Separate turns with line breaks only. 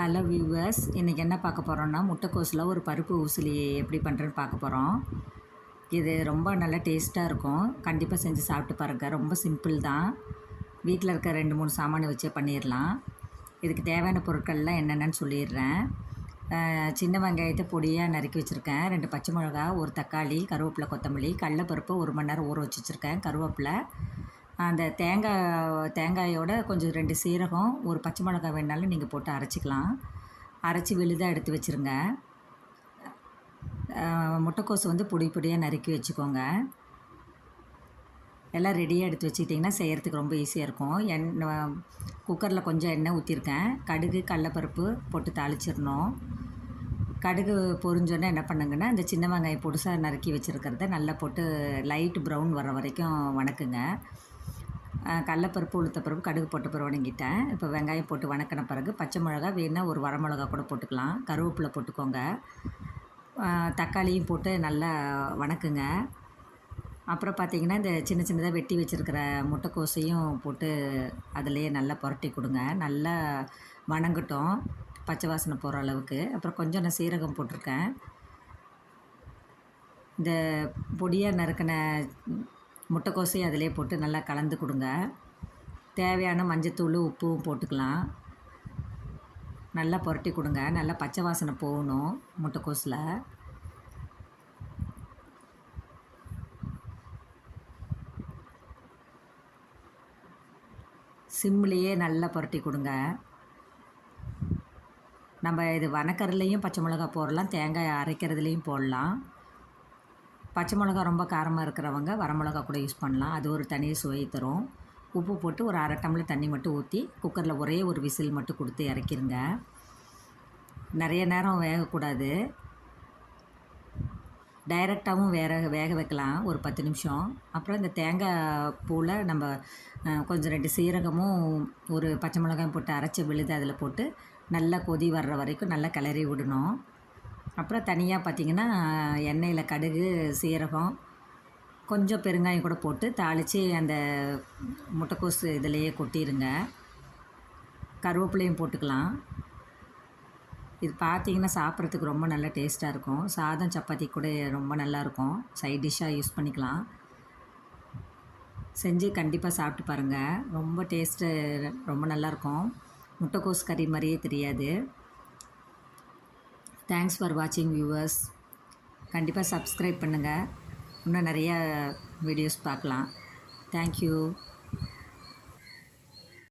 Hello viewers, இன்றைக்கி என்ன பார்க்க போகிறோன்னா முட்டைக்கோஸில் ஒரு பருப்பு ஊசலி எப்படி பண்ணுறேன்னு பார்க்க போகிறோம். இது ரொம்ப நல்லா டேஸ்ட்டாக இருக்கும். கண்டிப்பாக செஞ்சு சாப்பிட்டு பாருங்கள். ரொம்ப சிம்பிள் தான். வீட்டில் இருக்க 2-3 சாமானை வச்சே பண்ணிடலாம். இதுக்கு தேவையான பொருட்கள்லாம் என்னென்னு சொல்லிடுறேன். சின்ன வெங்காயத்தை பொடியாக நறுக்கி வச்சுருக்கேன். 2 பச்சை மிளகா, ஒரு தக்காளி, கருவேப்பிலை, கொத்தமல்லி, கடலைப்பருப்பு 1 மணி நேரம் ஊற வச்சுருக்கேன், கருவேப்பிலை, அந்த தேங்காயோட கொஞ்சம் 2 சீரகம், ஒரு பச்சை மிளகாய் வேணாலும் நீங்கள் போட்டு அரைச்சிக்கலாம். அரைச்சி விழுதாக எடுத்து வச்சுருங்க. முட்டைக்கோஸ் வந்து பொடி பொடியாக நறுக்கி வச்சுக்கோங்க. எல்லாம் ரெடியாக எடுத்து வச்சுக்கிட்டிங்கன்னா செய்கிறதுக்கு ரொம்ப ஈஸியாக இருக்கும். குக்கரில் கொஞ்சம் எண்ணெய் ஊற்றிருக்கேன். கடுகு, கடலைப்பருப்பு போட்டு தாளிச்சிடணும். கடுகு பொரிஞ்சோன்னே என்ன பண்ணுங்கன்னா, இந்த சின்ன வெங்காயம் பொடிசாக நறுக்கி வச்சுருக்கிறத நல்லா போட்டு லைட் ப்ரௌன் வர வரைக்கும் வணக்குங்க. கடலைப்பருப்பு, உளுத்தப்பருப்பு, கடுகு போட்ட பிறகு வணங்கிட்டேன். இப்போ வெங்காயம் போட்டு வணக்கின பிறகு பச்சை மிளகா வேணுன்னா ஒரு வரமிளகா கூட போட்டுக்கலாம். கருவேப்பிலை போட்டுக்கோங்க. தக்காளியும் போட்டு நல்லா வணக்குங்க. அப்புறம் பார்த்திங்கன்னா, இந்த சின்ன சின்னதாக வெட்டி வச்சுருக்கிற முட்டைக்கோசையும் போட்டு அதிலையே நல்லா புரட்டி கொடுங்க. நல்லா வணங்கட்டும், பச்சை வாசனை போகிற அளவுக்கு. அப்புறம் கொஞ்சம் நான் சீரகம் போட்டிருக்கேன். இந்த பொடியாக நறுக்கின முட்டைக்கோசையும் அதிலே போட்டு நல்லா கலந்து கொடுங்க. தேவையான மஞ்சத்தூள், உப்பும் போட்டுக்கலாம். நல்லா புரட்டி கொடுங்க. நல்லா பச்சை வாசனை போகணும் முட்டைக்கோஸில். சிம்லேயே நல்லா புரட்டி கொடுங்க. நம்ம இது வணக்கறதுலேயும் பச்சை மிளகா போடலாம், தேங்காய் அரைக்கிறதுலேயும் போடலாம். பச்சை மிளகா ரொம்ப காரமாக இருக்கிறவங்க வரமிளகா கூட யூஸ் பண்ணலாம். அது ஒரு தனி சுவை தரும். உப்பு போட்டு ஒரு 1/2 டம்ளர் தண்ணி மட்டும் ஊற்றி குக்கரில் ஒரே ஒரு விசில் மட்டும் கொடுத்து இறக்கிருங்க. நிறைய நேரம் வேகக்கூடாது. டைரெக்டாகவும் வேக வைக்கலாம் ஒரு 10 நிமிஷம். அப்புறம் இந்த தேங்காய் பூவில் நம்ம கொஞ்சம் 2 சீரகமும் ஒரு பச்சை மிளகாயும் போட்டு அரைச்சி விழுது அதில் போட்டு நல்லா கொதி வர்ற வரைக்கும் நல்லா கிளறி விடணும். அப்புறம் தனியாக பார்த்திங்கன்னா, எண்ணெயில் கடுகு, சீரகம், கொஞ்சம் பெருங்காயம் கூட போட்டு தாளித்து அந்த முட்டைக்கோஸ் இதிலையே கொட்டிடுங்க. கருவேப்பிலையும் போட்டுக்கலாம். இது பார்த்திங்கன்னா சாப்பிட்றதுக்கு ரொம்ப நல்லா டேஸ்ட்டாக இருக்கும். சாதம், சப்பாத்தி கூட ரொம்ப நல்லாயிருக்கும். சைட் டிஷ்ஷாக யூஸ் பண்ணிக்கலாம். செஞ்சு கண்டிப்பாக சாப்பிட்டு பாருங்கள். ரொம்ப டேஸ்ட்டு ரொம்ப நல்லாயிருக்கும். முட்டைக்கோஸ் கறி மாதிரியே தெரியாது. தேங்க்ஸ் ஃபார் வாட்சிங் வியூவர்ஸ். கண்டிப்பாக சப்ஸ்கிரைப் பண்ணுங்கள். இன்னும் நிறையா வீடியோஸ் பார்க்கலாம். தேங்க்யூ.